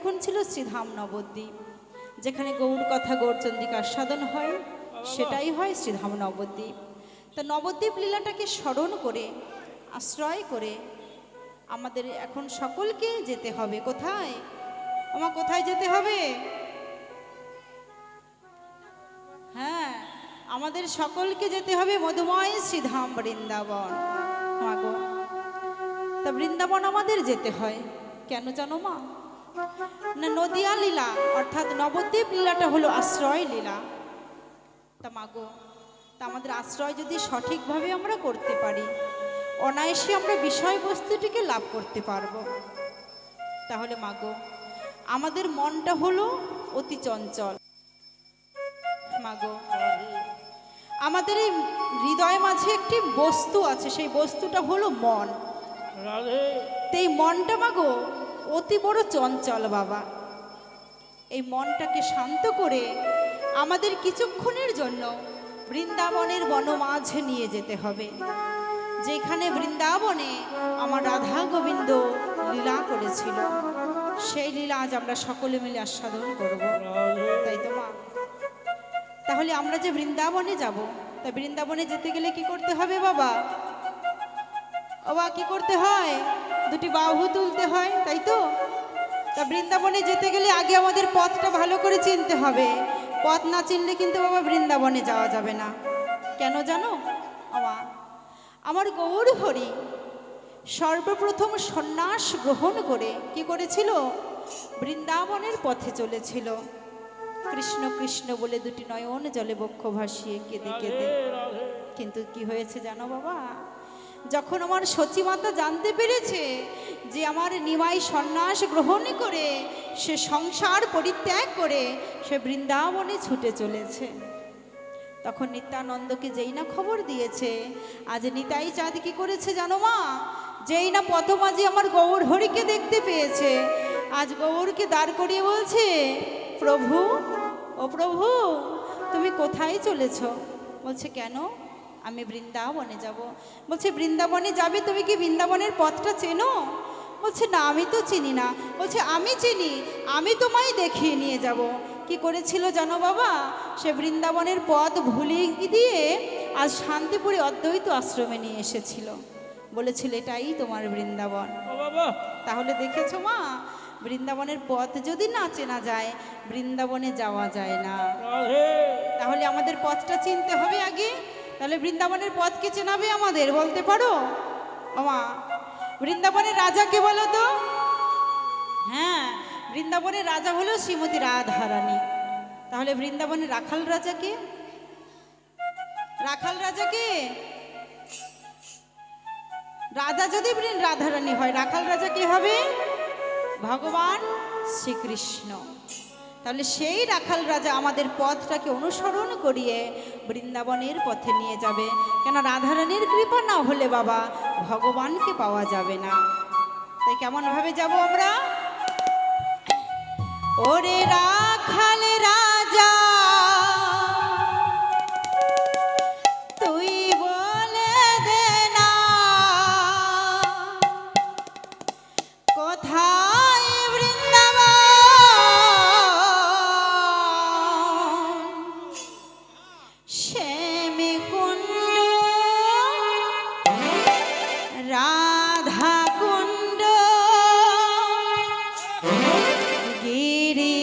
তখন ছিল শ্রীধাম নবদ্বীপ, যেখানে গৌর কথা গৌরচন্দ্রিকা আস্বাদন হয়, সেটাই হয় শ্রীধাম নবদ্বীপ। তা নবদ্বীপ লীলাটাকে স্মরণ করে, আশ্রয় করে আমাদের এখন সকলকে যেতে হবে। কোথায় আমার, কোথায় যেতে হবে? হ্যাঁ, আমাদের সকলকে যেতে হবে মধুময় শ্রীধাম বৃন্দাবন। মাগো, তা বৃন্দাবন আমাদের যেতে হয় কেন জানো মা? না, নদিয়া লীলা অর্থাৎ নবদ্বীপ লীলাটা হলো আশ্রয় লীলা। তা মাগো, তা আমাদের আশ্রয় যদি সঠিকভাবে আমরা করতে পারি, অনায়াসে আমরা বিষয়বস্তুটিকে লাভ করতে পারবো। তাহলে মাগো, আমাদের মনটা হলো অতি চঞ্চল। মাগো, আমাদের এই হৃদয় মাঝে একটি বস্তু আছে, সেই বস্তুটা হলো মন। এই মনটা মাগো অতি বড় চঞ্চল বাবা। এই মনটাকে শান্ত করে আমাদের কিছুক্ষণের জন্য বৃন্দাবনের বনমাঝে নিয়ে যেতে হবে, যেখানে বৃন্দাবনে আমার রাধা গোবিন্দ লীলা করেছিল। সেই লীলা আজ আমরা সকলে মিলে আস্বাদন করব, তাই তো মা? তাহলে আমরা যে বৃন্দাবনে যাব, তা বৃন্দাবনে যেতে গেলে কি করতে হবে বাবা? বাবা, কি করতে হয়? দুটি বাহু তুলতে হয়, তাই তো? তা বৃন্দাবনে যেতে গেলে আগে আমাদের পথটা ভালো করে চিনতে হবে। পথ না চিনলে কিন্তু বাবা বৃন্দাবনে যাওয়া যাবে না। কেন জানো বাবা? আমার গৌর হরি সর্বপ্রথম সন্ন্যাস গ্রহণ করে কি করেছিল? বৃন্দাবনের পথে চলেছিল। কৃষ্ণ কৃষ্ণ বলে দুটি নয়ন জলে বক্ষ ভাসিয়ে কেঁদে কেঁদে। কিন্তু কি হয়েছে জানো বাবা? যখন আমার সচিমাতা জানতে পেরেছে যে আমার নিমাই সন্ন্যাস গ্রহণ করে সে সংসার পরিত্যাগ করে সে বৃন্দাবনে ছুটে চলেছে, তখন নিত্যানন্দকে যেই না খবর দিয়েছে, আজ নিতাই চাঁদ কি করেছে জানো মা? যেই না পথমাঝি আমার গৌর হরিকে দেখতে পেয়েছে, আজ গৌরকে দাঁড় করিয়ে বলছে, প্রভু, ও প্রভু, তুমি কোথায় চলেছ? বলছে কেন? আমি বৃন্দাবনে যাব। বলছে বৃন্দাবনে যাবে? তুমি কি বৃন্দাবনের পথটা চেনো? বলছে না, আমি তো চিনি না। বলছে আমি চিনি, আমি তোমায় দেখিয়ে নিয়ে যাব। কি করেছিল জানো বাবা? সে বৃন্দাবনের পথ ভুলিয়ে দিয়ে আজ শান্তিপুরে অদ্বৈত আশ্রমে নিয়ে এসেছিল, বলেছিল এটাই তোমার বৃন্দাবন। তাহলে দেখেছো মা, বৃন্দাবনের পথ যদি না চেনা যায় বৃন্দাবনে যাওয়া যায় না। তাহলে আমাদের পথটা চিনতে হবে আগে। তাহলে বৃন্দাবনের পথ কে চেনাবে আমাদের, বলতে পারো মা? বৃন্দাবনের রাজা কে বলো তো? হ্যাঁ, বৃন্দাবনের রাজা হলো শ্রীমতী রাধারানী। তাহলে বৃন্দাবনের রাখাল রাজা কে? রাখাল রাজা কে? রাজা যদি রাধারানী হয়, রাখাল রাজা কে হবে? ভগবান শ্রীকৃষ্ণ। তাহলে সেই রাখাল রাজা আমাদের পথটাকে অনুসরণ করিয়ে বৃন্দাবনের পথে নিয়ে যাবে। কেন? রাধারানীর কৃপা না হলে বাবা ভগবানকে পাওয়া যাবে না। তাই কেমন ভাবে যাব আমরা? ওরে রাখাল রাজা, তুই বলে দে না কোথায় বৃন্দাবন, শ্যামে কুণ্ড রাধা কুণ্ড গিরি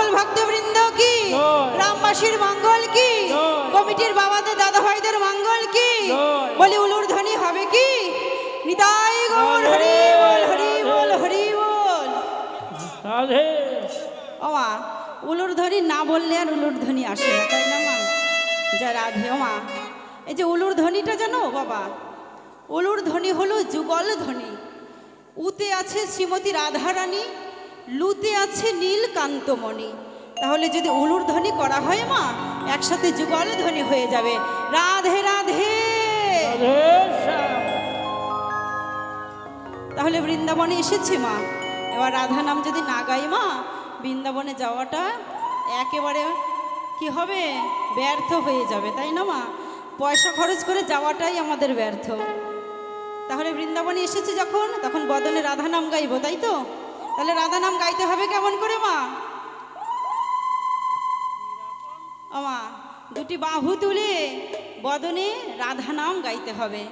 সকল ভক্তবৃন্দ কি, গ্রামবাসীর মঙ্গল কি, কমিটির বাবাদের দাদা ভাইদের মঙ্গল কি, বলি উলুর ধ্বনি হবে কি? নিতাই গৌর হরি বল, হরি বল, হরি বল। রাধে। ওমা উলুর ধ্বনি না বললে আর উলুর ধ্বনি আসে না, তাই না মা? যা রাধে। ওমা এই যে উলুর ধ্বনিটা জানো বাবা, উলুর ধ্বনি হলো যুগল ধ্বনি। উতে আছে শ্রীমতী রাধারানী, লুতে আছে নীলকান্তমণি। তাহলে যদি উলুর ধ্বনি করা হয় মা, একসাথে যুগল ধ্বনি হয়ে যাবে। রাধে রাধে। তাহলে বৃন্দাবনে এসেছি মা, এবার রাধা নাম যদি না গাই মা, বৃন্দাবনে যাওয়াটা একেবারে কি হবে, ব্যর্থ হয়ে যাবে, তাই না মা? পয়সা খরচ করে যাওয়াটাই আমাদের ব্যর্থ। তাহলে বৃন্দাবনে এসেছি যখন, তখন বদনে রাধা নাম গাইবো, তাই তো? তাহলে রাধা নাম গাইতে হবে কেমন করে মা? আমা দুটি বাহু তুলে বদনে রাধা নাম গাইতে হবে।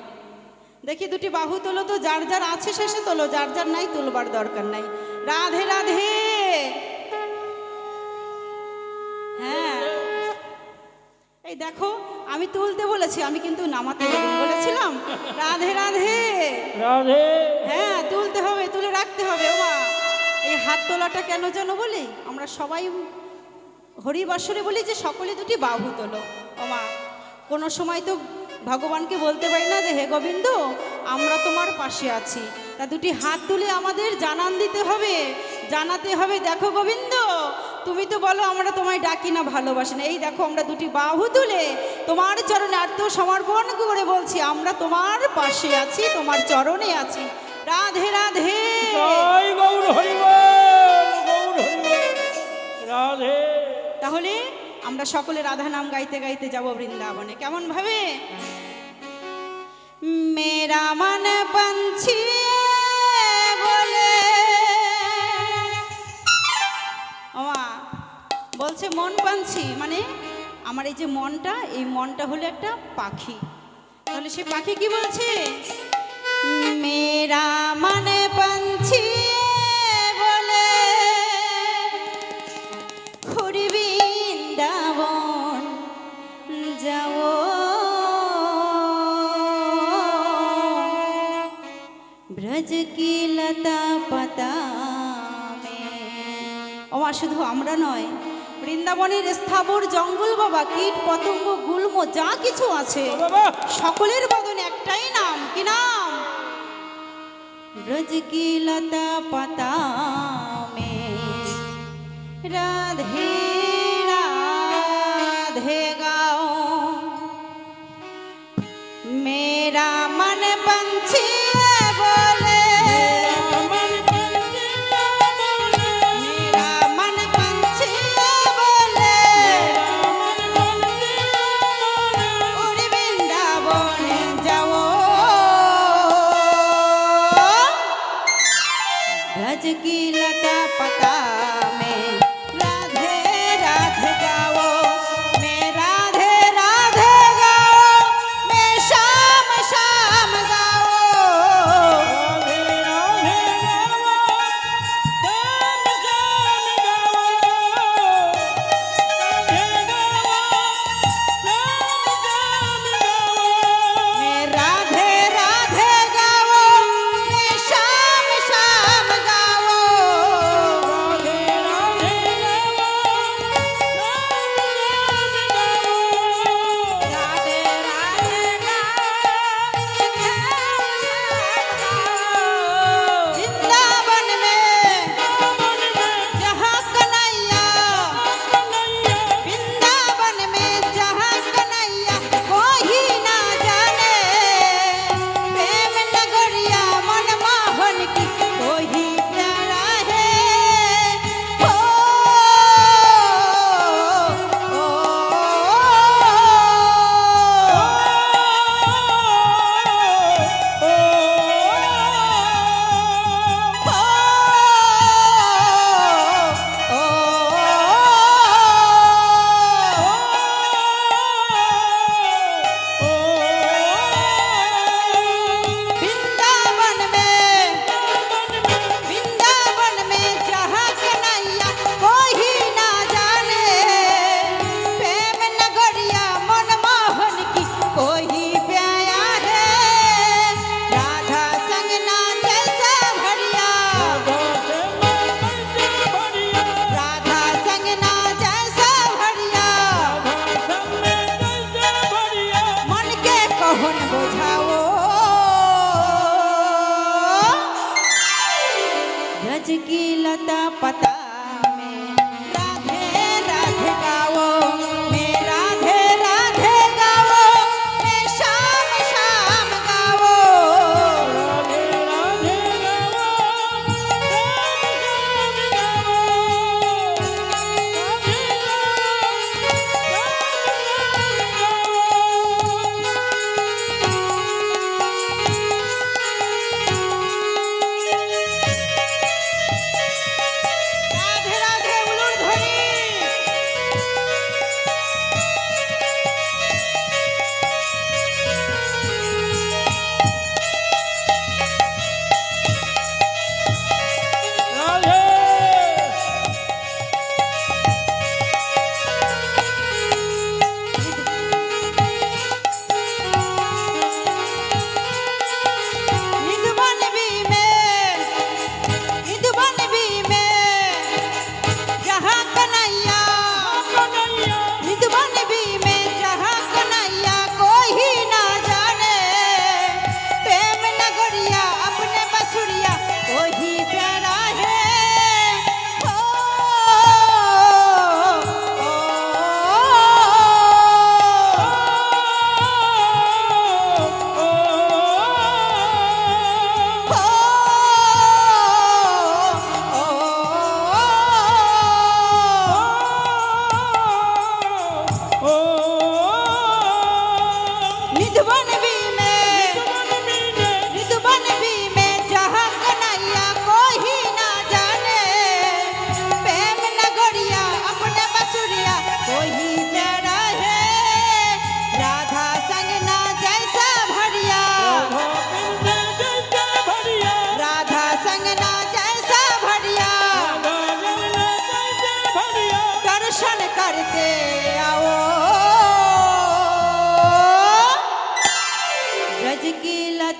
দেখি দুটি বাহু তোলো তো, যার যার আছে শেষে তোলো, যার যার নাই তুলবার দরকার নাই। রাধে রাধে। হ্যাঁ এই দেখো, আমি তুলতে বলেছি, আমি কিন্তু নামাতে বলেছিলাম। রাধে রাধে। রাধে। হ্যাঁ তুলতে হবে, তুলে রাখতে হবে। ওমা এই হাত তোলাটা কেন যেন বলি, আমরা সবাই হরিবাসরে বলি যে সকলে দুটি বাহু তোলো। ওমা কোনো সময় তো ভগবানকে বলতে পারি না যে হে গোবিন্দ আমরা তোমার পাশে আছি, তা দুটি হাত তুলে আমাদের জানান দিতে হবে, জানাতে হবে দেখো গোবিন্দ তুমি তো বলো আমরা তোমায় ডাকি না, ভালোবাসি না। এই দেখো আমরা দুটি বাহু তুলে তোমার চরণে আত্মসমর্পণ করে বলছি আমরা তোমার পাশে আছি, তোমার চরণে আছি। রাধে রাধে। জয় গৌর হরি বল, গৌর হরি বল। রাধে। তাহলে আমরা সকলে রাধা নাম গাইতে গাইতে যাব বৃন্দাবনে। কেমন ভাবে? মেরা মন পঞ্ছি বলে, ওমা বলছে মন পাঞ্ছি মানে আমার এই যে মনটা, এই মনটা হলো একটা পাখি। তাহলে সে পাখি কি বলছে? মেরা মন পঞ্ছি বলে হরি বৃন্দাবন যাও, ব্রজ কি লতা পাতা মে। ওমা শুধু আমরা নয়, বৃন্দাবনের স্থাবর জঙ্গল বাবা, কীট পতঙ্গ গুল্ম যা কিছু আছে সকলের বদনে একটাই নাম, কি নাম? ব্রজ কি লতা পাতা মে রাধে রাধে গাও। মেরা মন पंछी बोले, मेरा मन पंछी बोले, उड़ वृंदावन जाओ, ब्रज की लता पता में राधे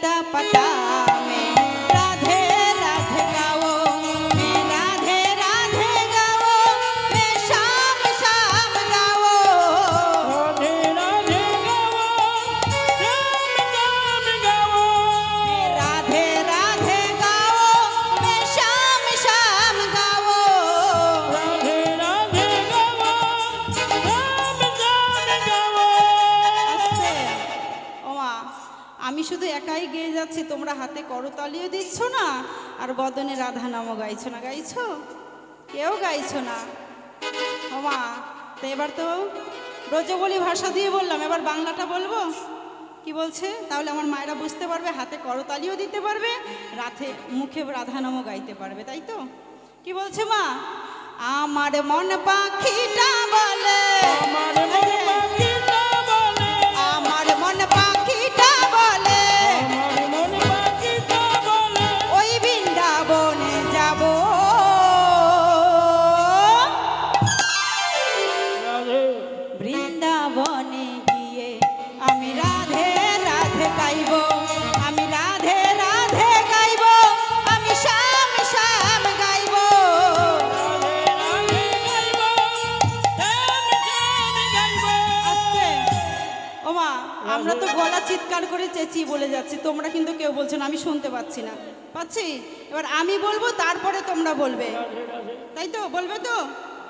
लता पता में राधे राधे गाओ, मैं राधे राधे गाओ, मैं शाम शाम गाओ। राधे राधे गाओ, राम नाम गाओ। मैं राधे राधे गाओ, मैं शाम शाम गाओ। राधे राधे गाओ, राम नाम गाओ। আস্তে। ওমা, আমি শুধু একাই গেয়ে যাচ্ছি, তোমরা হাতে করতালিও দিচ্ছ না আর বদনে রাধা নামও গাইছো না। গাইছো? কেউ গাইছো না। ওমা, তো এবার তো ব্রজবলি ভাষা দিয়ে বললাম, এবার বাংলাটা বলবো। কি বলছে? তাহলে আমার মায়েরা বুঝতে পারবে, হাতে করতালিও দিতে পারবে, রাতে মুখে রাধা নামও গাইতে পারবে, তাই তো? কি বলছে মা? আমার মন পাখিটা বলে, আমার মন পাখিটা বলে, আমার মন পাখিটা বলে, আমার মন পাখিটা বলে, ওই বৃন্দাবনে যাব। রাধে বৃন্দাবনে গিয়ে আমি রাধে রাধে গাইব, আমি রাধে রাধে গাইব, আমি শ্যাম শ্যাম গাইব। রাধে রাধে গাইব, শ্যাম শ্যাম গাইব। আস্তে। ওমা, আমরা তো গলা চিৎকার করে চেঁচিয়ে বলে যাচ্ছি, তোমরা কিন্তু কেউ বলছো না, আমি শুনতে পাচ্ছি না। পাচ্ছি? এবার আমি বলবো, তারপরে তোমরা বলবে, রাধে রাধে তাই তো? বলবে তো?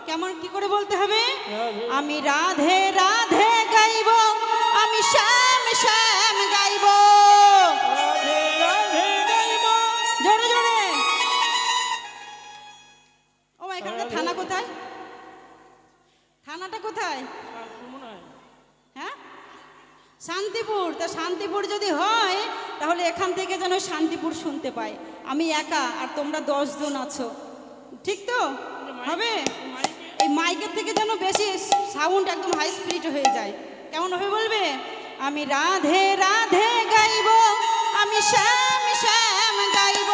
কেমন কি করে বলতে হবে? রাধে আমি রাধে রাধে গাইব, আমি শ্যাম শ্যাম গাইব। রাধে রাধে গাইব। জোরে জোরে। ও এখানকার থানা কোথায়? থানাটা কোথায়? হ্যাঁ, শান্তিপুর। তা শান্তিপুর যদি হয় তাহলে এখান থেকে যেন শান্তিপুর শুনতে পাই। আমি একা আর তোমরা 10 জন আছো, ঠিক তো? হবে? এই মাইকের থেকে যেন বেশি সাউন্ড একদম হাই স্পিড হয়ে যায়। কেমন হবে বলবে? আমি রাধে রাধে গাইব, আমি শ্যাম শ্যাম গাইব।